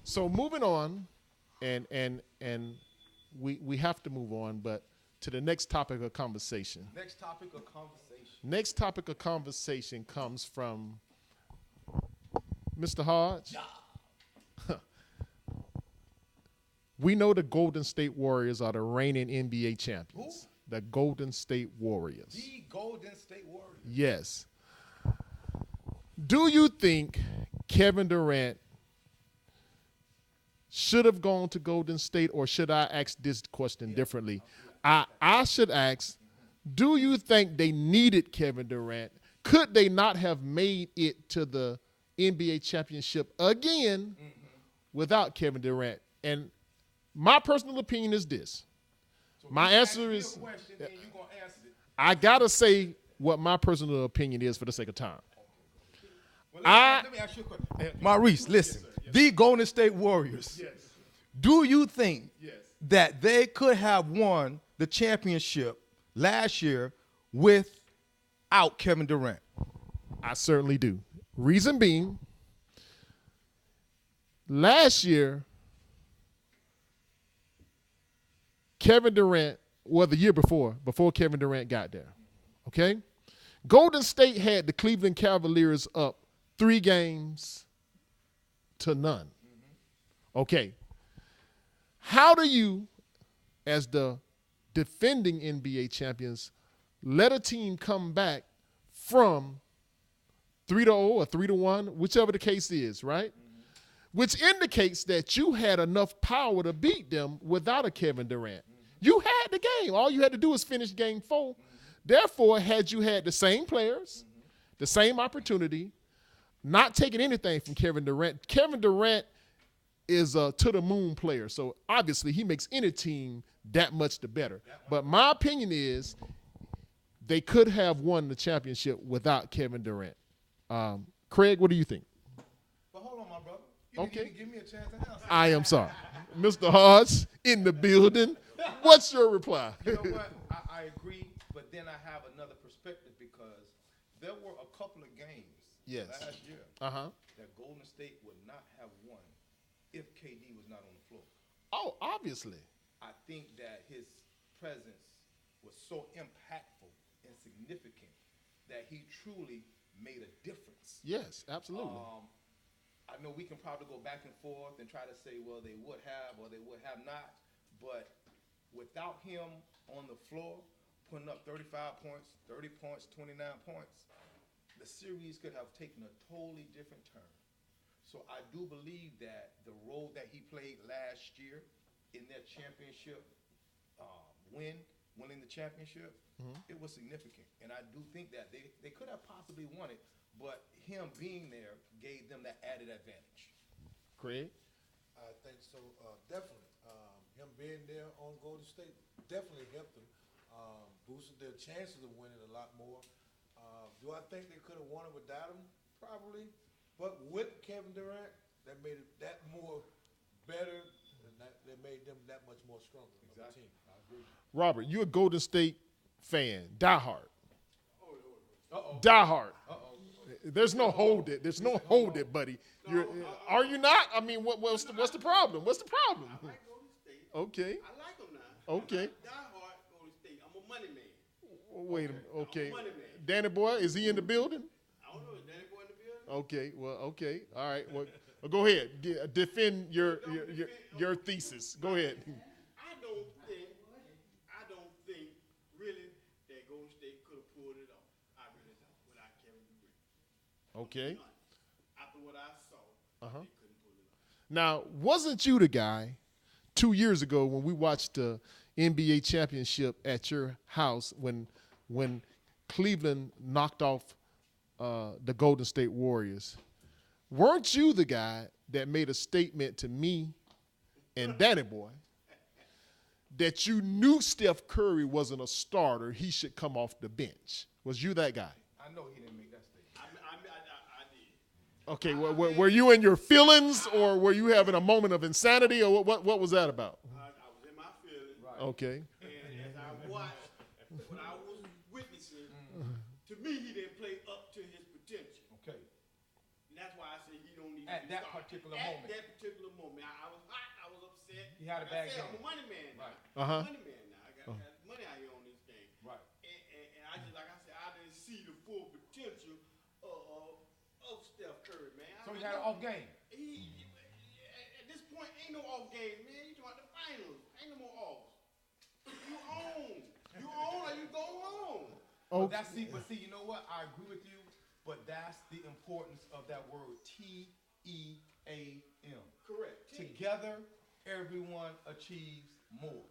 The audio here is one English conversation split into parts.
So moving on, and we have to move on, but to the next topic of conversation. Next topic of conversation. Next topic of conversation comes from Mr. Hodge. We know the Golden State Warriors are the reigning NBA champions. The Golden State Warriors. The Golden State Warriors. Yes. Do you think Kevin Durant should have gone to Golden State, or should I ask this question differently? I should ask, do you think they needed Kevin Durant? Could they not have made it to the NBA championship again without Kevin Durant? And my personal opinion is this. So My answer is, question, and you're gonna answer it. I got to say what my personal opinion is for the sake of time. Well, let me ask you a question. Maurice, listen. The Golden State Warriors. Yes. Do you think Yes. that they could have won the championship last year without Kevin Durant? I certainly do. Reason being, last year, Kevin Durant, well, the year before Kevin Durant got there, okay? Golden State had the Cleveland Cavaliers up 3-0. Okay. How do you, as the defending NBA champions, let a team come back from 3-0 or 3-1, whichever the case is, right? Which indicates that you had enough power to beat them without a Kevin Durant. You had the game. All you had to do was finish game 4. Therefore, had you had the same players, the same opportunity, not taking anything from Kevin Durant is a to-the-moon player. So, obviously, he makes any team that much the better. But my opinion is they could have won the championship without Kevin Durant. Craig, what do you think? But hold on, my brother. Okay. Give me a chance to answer. I am sorry. Mr. Hodge in the building. What's your reply? You know what? I agree, but then I have another perspective because there were a couple of games Yes. last year Uh-huh. that Golden State would not have won if KD was not on the floor. Oh, obviously. I think that his presence was so impactful and significant that he truly made a difference. Yes, absolutely. I know we can probably go back and forth and try to say, well, they would have or they would have not, but without him on the floor, putting up 35 points, 30 points, 29 points, the series could have taken a totally different turn. So I do believe that the role that he played last year in their championship winning the championship, it was significant. And I do think that they could have possibly won it, but him being there gave them that added advantage. Craig? I think so, definitely. Him being there on Golden State definitely helped them, boosted their chances of winning a lot more. Do I think they could have won it without him? Probably. But with Kevin Durant, that made it that more better, and that made them that much more stronger of a team. I agree. Robert, you a Golden State fan, diehard. Uh-oh. Diehard. Uh-oh. There's no hold it. There's no hold it, buddy. Are you not? I mean, what's the problem? What's the problem? I like Golden State. Okay. I like them now. Okay. I'm diehard Golden State. I'm a money man. Wait a minute. Okay. Money man. Danny Boy, is he in the building? I don't know. Is Danny Boy in the building? Okay. Well, okay. All right. Well, go ahead. Defend your thesis. Go ahead. I don't think really that Golden State could have pulled it off. I really don't without Kevin Durant. Okay. After what I saw, Uh-huh. they couldn't pull it off. Now, wasn't you the guy 2 years ago when we watched the NBA championship at your house when Cleveland knocked off the Golden State Warriors? Weren't you the guy that made a statement to me and Danny Boy that you knew Steph Curry wasn't a starter, he should come off the bench? Was you that guy? I know he didn't make that statement. I did. Okay, were you in your feelings, or were you having a moment of insanity, or what was that about? I was in my feelings. Right. Okay. And as I watched what I was witnessing, to me, he didn't play up to his potential. Okay. And that's why I say he don't need need At to that start. particular At moment. that particular moment. I was hot. I was upset. He had a Like I bad said, game. I'm a money man now. Right. I'm Uh-huh. a money man now. I got money out here on this game. Right. And I just, like I said, I didn't see the full potential of Steph Curry, man. So he had an off game. At this point, ain't no off game, man. You talking about the finals. Ain't no more offs. You own. You own or you go home. But but see, you know what? I agree with you, but that's the importance of that word TEAM. Correct. Together, everyone achieves more.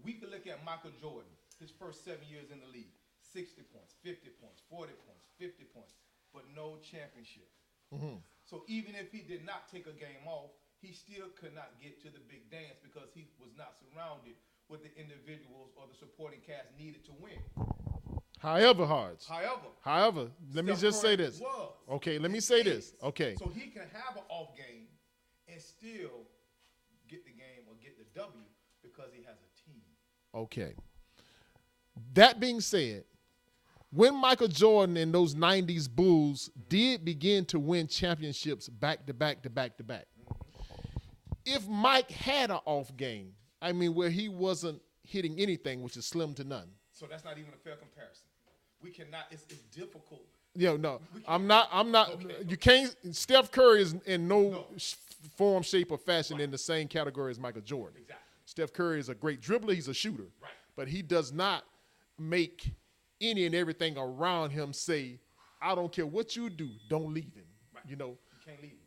We can look at Michael Jordan, his first 7 years in the league, 60 points, 50 points, 40 points, 50 points, but no championship. So even if he did not take a game off, he still could not get to the big dance because he was not surrounded with the individuals or the supporting cast needed to win. However, Hards. However, Let me Steph just say Curry this. was. Okay, let me It say this. is. Okay. So he can have an off game and still get the game or get the W because he has a team. Okay. That being said, when Michael Jordan and those 90s Bulls did begin to win championships back to back to back to back, if Mike had an off game, I mean, where he wasn't hitting anything, which is slim to none. So that's not even a fair comparison. We cannot. It's difficult. Yeah, no, I'm not. Okay. You can't. Steph Curry is in no form, shape, or fashion in the same category as Michael Jordan. Exactly. Steph Curry is a great dribbler. He's a shooter. Right. But he does not make any and everything around him say, I don't care what you do, don't leave him. Right. You know. You can't leave him.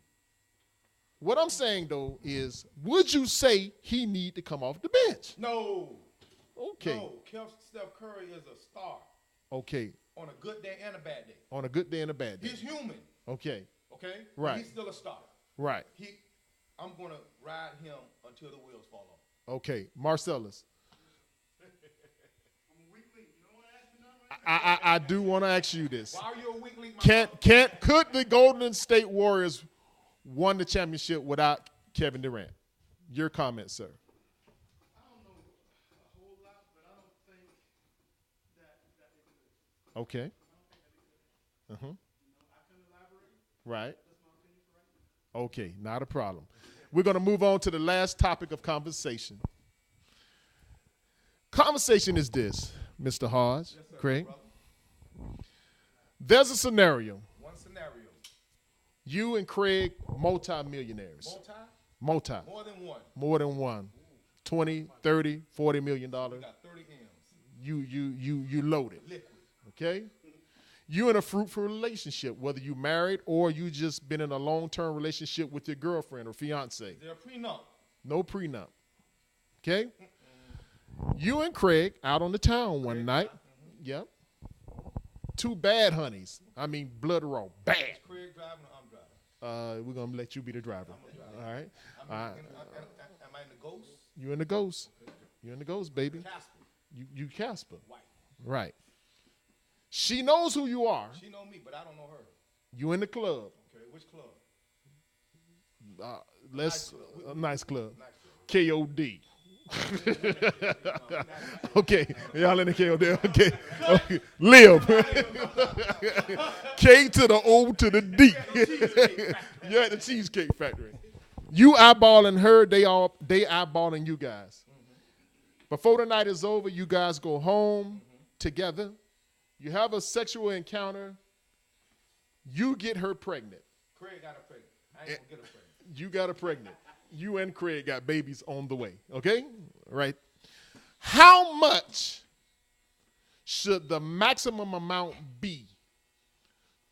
What I'm saying, though, is would you say he need to come off the bench? No. Okay. No. Steph Curry is a star Okay. on a good day and a bad day. On a good day and a bad day. He's human. Okay. Okay. Right. But he's still a star. Right. I'm gonna ride him until the wheels fall off. Okay. Marcellus. I'm a weak link. You don't want to ask me nothing right I do want to ask you this. Why are you a weak link? My Could the Golden State Warriors won the championship without Kevin Durant? Your comment, sir. I don't know a whole lot, but I don't think that it could. Okay. I couldn't elaborate. Right. That's my opinion for right now. Okay, not a problem. We're going to move on to the last topic of conversation. Conversation is this, Mr. Hodge, Craig. brother. There's a scenario. One scenario. You and Craig, multi-millionaires. Multi. More than one. More than one. 20, 30, $40 million. We got 30 M's. You loaded. Liquid. Okay? You in a fruitful relationship, whether you married or you just been in a long-term relationship with your girlfriend or fiance. Is there a prenup? No prenup. Okay? You and Craig out on the town one night. Yep. Two bad honeys. I mean, blood raw. Bad. Craig driving or I'm driving? We're going to let you be the driver. All right? Am I in the ghost? You in the ghost. You in the ghost, baby. Casper. You Casper. White. Right. She knows who you are. She know me, but I don't know her. You in the club. Okay, which club? Nice club. Nice club. KOD. Okay, y'all in the KOD. Okay. Live. K to the O to the D. You're at the Cheesecake Factory. You eyeballing her, they eyeballing you guys. Before the night is over, you guys go home together. You have a sexual encounter. You get her pregnant. Craig got her pregnant. I ain't gonna get her pregnant. You got her pregnant. You and Craig got babies on the way. Okay? Right. How much should the maximum amount be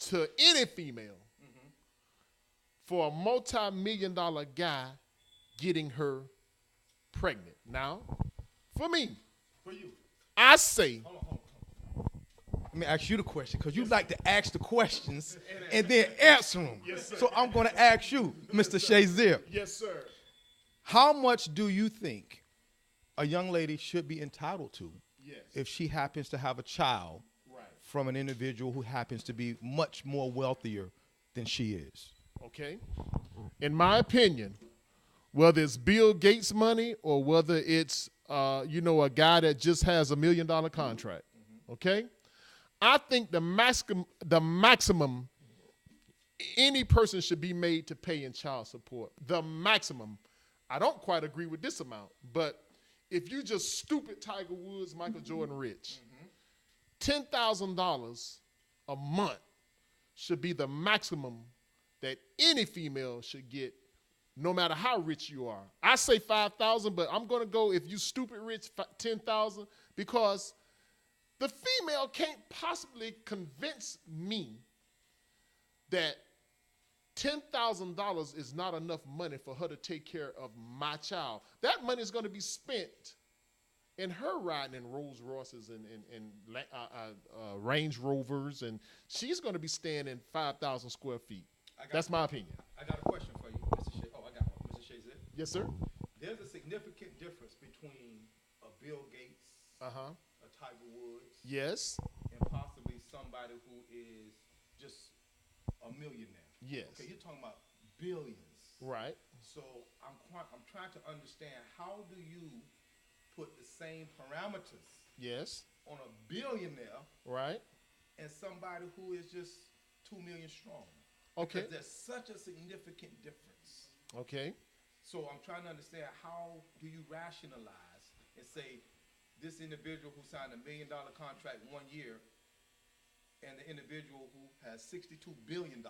to any female for a multi-million-dollar guy getting her pregnant? Now, for me, For you. I say, Hold on. Let me ask you the question, because you like to ask the questions and then answer them. Yes, sir. So I'm going to ask you, Mr. Shazier, yes, sir. how much do you think a young lady should be entitled to Yes. if she happens to have a child Right. from an individual who happens to be much more wealthier than she is? Okay? In my opinion, whether it's Bill Gates money or whether it's, a guy that just has $1 million contract, okay? I think the maximum any person should be made to pay in child support. The maximum. I don't quite agree with this amount, but if you just stupid Tiger Woods, Michael Jordan rich, $10,000 a month should be the maximum that any female should get, no matter how rich you are. I say 5,000, but I'm gonna go if you stupid rich 10,000, because the female can't possibly convince me that $10,000 is not enough money for her to take care of my child. That money is going to be spent in her riding in Rolls Royces and Range Rovers, and she's going to be staying in 5,000 square feet. That's my opinion. I got a question for you, Mr. Shea. Oh, I got one. Mr. Shazier. Yes, sir. There's a significant difference between a Bill Gates, a Tiger Woods, Yes. and possibly somebody who is just a millionaire. Yes. Okay, you're talking about billions. Right. So I'm trying to understand, how do you put the same parameters Yes. on a billionaire Right. and somebody who is just 2 million strong? Okay. Because there's such a significant difference. Okay. So I'm trying to understand, how do you rationalize and say this individual who signed $1 million contract 1 year and the individual who has $62 billion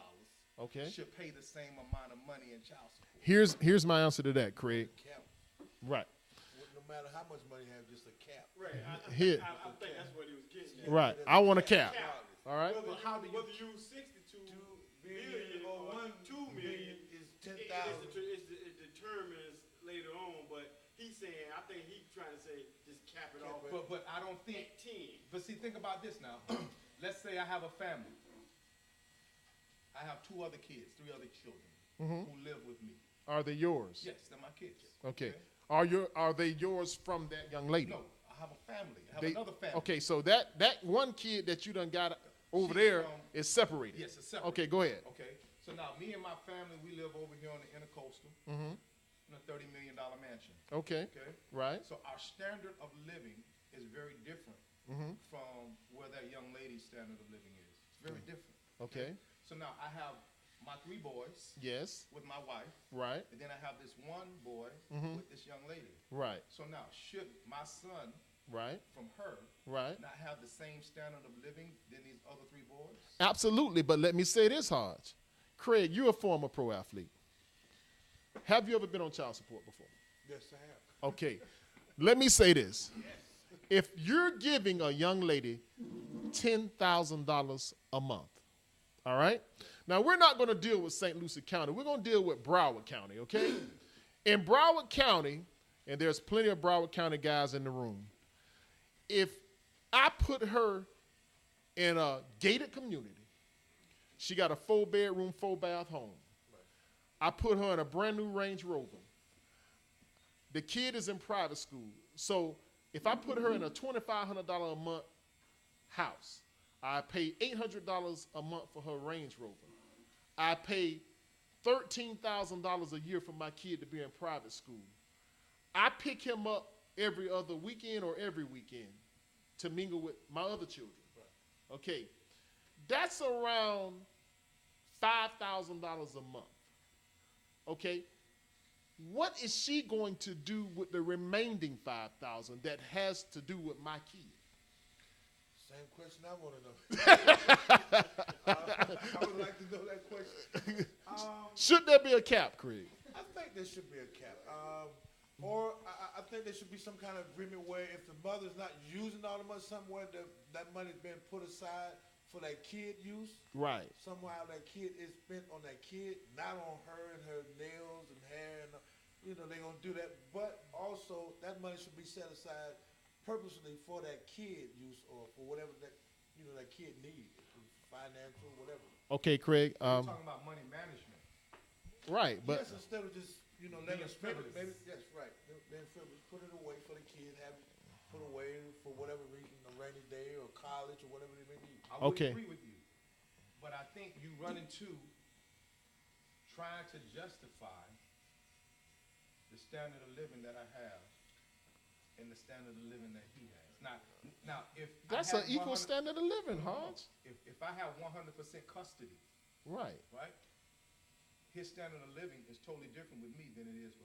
Okay. should pay the same amount of money in child support? Here's my answer to that, Craig. Cap. Right. No matter how much money you have, just a cap. Right. Here. I think that's what he was getting at. Right. I want a cap. Cap. All right. Whether you use 62 billion or 2 million is it 10,000. determines later on. But he's saying, I think he's trying to say, just cap it off But I don't think. at 10. But see, think about this now. Let's say I have a family. I have 2 other kids, 3 other children who live with me. Are they yours? Yes, they're my kids. Okay. Are they yours from that young lady? No, I have a family. I have They- another family. Okay, so that one kid that you done got over She's there from- is separated. Yes, it's separate. Okay, go ahead. Okay. So now me and my family, we live over here on the intercoastal in a $30 million mansion. Okay. Okay. Right. So our standard of living is very different from where that young lady's standard of living is. It's very different. Okay. So now I have my 3 boys Yes. with my wife, Right. and then I have this one boy with this young lady. Right. So now, should my son Right. from her Right. not have the same standard of living than these other 3 boys? Absolutely, but let me say this, Hodge. Craig, you're a former pro athlete. Have you ever been on child support before? Yes, I have. Okay. Let me say this. If you're giving a young lady $10,000 a month, all right? Now, we're not going to deal with St. Lucie County. We're going to deal with Broward County, okay? In Broward County, and there's plenty of Broward County guys in the room, if I put her in a gated community, she got a 4-bedroom, 4-bath home. I put her in a brand new Range Rover. The kid is in private school. So if I put her in a $2,500 a month house, I pay $800 a month for her Range Rover. I pay $13,000 a year for my kid to be in private school. I pick him up every other weekend or every weekend to mingle with my other children. Okay, that's around $5,000 a month. Okay, what is she going to do with the remaining $5,000 that has to do with my kid? Same question I want to know. I would like to know that question. Should there be a cap, Craig? I think there should be a cap. Or I think there should be some kind of agreement where if the mother's not using all the money somewhere, that money's being put aside for that kid use. Right. Somehow that kid is spent on that kid, not on her and her nails and hair. And, they're going to do that. But also, that money should be set aside purposely for that kid use or for whatever that, that kid needs, financial, whatever. Okay, Craig. We're talking about money management. Right, but Yes, instead of just, letting Being it spend it, frivolous. maybe, that's right. Being frivolous, put it away for the kid, have it put away for whatever reason, a rainy day or college or whatever they may need. I would Okay. agree with you, but I think you run into trying to justify the standard of living that I have and the standard of living that he has. Now if that's I an have equal 100 standard of living, Hodge. If I have 100% custody Right. right? His standard of living is totally different with me than it is with